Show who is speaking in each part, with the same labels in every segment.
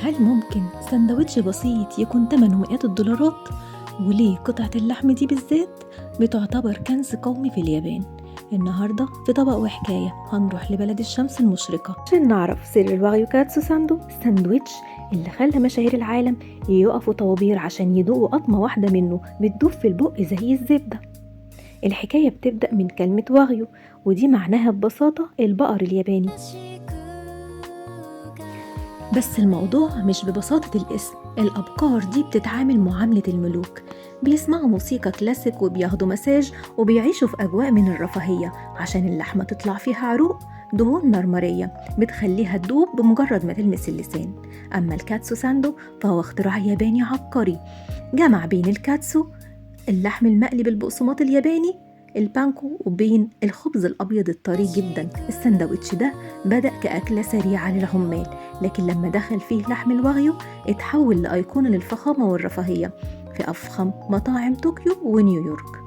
Speaker 1: هل ممكن سندوتش بسيط يكون تمنه مئات الدولارات؟ وليه قطعة اللحم دي بالذات بتعتبر كنز قومي في اليابان؟ النهاردة في طبق وحكاية هنروح لبلد الشمس المشرقة عشان نعرف سر الواغيو كاتسو ساندو، الساندوتش اللي خلى مشاهير العالم يقفوا طوابير عشان يدوقوا قطمة واحدة منه بتدوب في البق زي الزبدة. الحكاية بتبدأ من كلمة واغيو، ودي معناها ببساطة البقر الياباني. بس الموضوع مش ببساطة الاسم، الأبقار دي بتتعامل معاملة الملوك، بيسمعوا موسيقى كلاسيك وبياخدوا مساج وبيعيشوا في أجواء من الرفاهية عشان اللحمة تطلع فيها عروق دهون مرمرية بتخليها تدوب بمجرد ما تلمس اللسان. أما الكاتسو ساندو فهو اختراع ياباني عبقري جمع بين الكاتسو اللحم المقلي بالبقسماط الياباني البانكو وبين الخبز الأبيض الطري جدا. السندوتش ده بدأ كأكلة سريعة للعمال، لكن لما دخل فيه لحم الواغيو اتحول لأيقونة للفخامة والرفاهية في أفخم مطاعم طوكيو ونيويورك.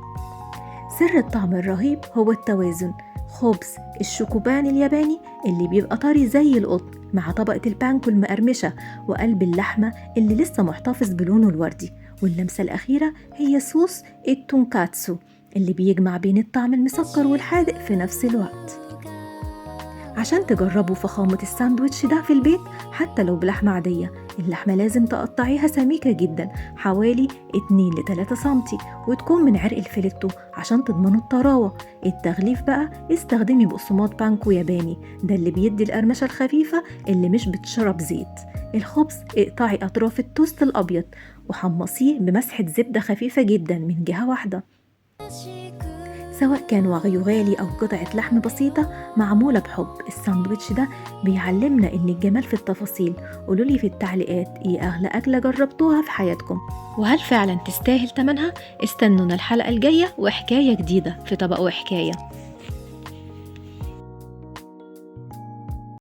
Speaker 1: سر الطعم الرهيب هو التوازن، خبز الشوكوبان الياباني اللي بيبقى طري زي القطن مع طبقة البانكو المقرمشة وقلب اللحمة اللي لسه محتفظ بلونه الوردي، واللمسة الأخيرة هي صوص التونكاتسو اللي بيجمع بين الطعم المسكر والحادق في نفس الوقت. عشان تجربوا فخامة الساندويتش ده في البيت حتى لو بلحمة عادية، اللحمة لازم تقطعيها سميكة جدا حوالي 2-3 سنتي وتكون من عرق الفيليتو عشان تضمنوا الطراوة. التغليف بقى استخدمي بقسماط بانكو ياباني، ده اللي بيدي القرمشة الخفيفة اللي مش بتشرب زيت. الخبز اقطعي أطراف التوست الأبيض وحمصيه بمسحة زبدة خفيفة جدا من جهة واحدة، سواء كان واغيو غالي أو قطعة لحم بسيطة معمولة بحب. الساندويتش ده بيعلمنا إن الجمال في التفاصيل. قولولي في التعليقات إيه أغلى أكلة جربتوها في حياتكم، وهل فعلا تستاهل تمنها؟ استنونا الحلقة الجاية وحكاية جديدة في طبق وحكاية.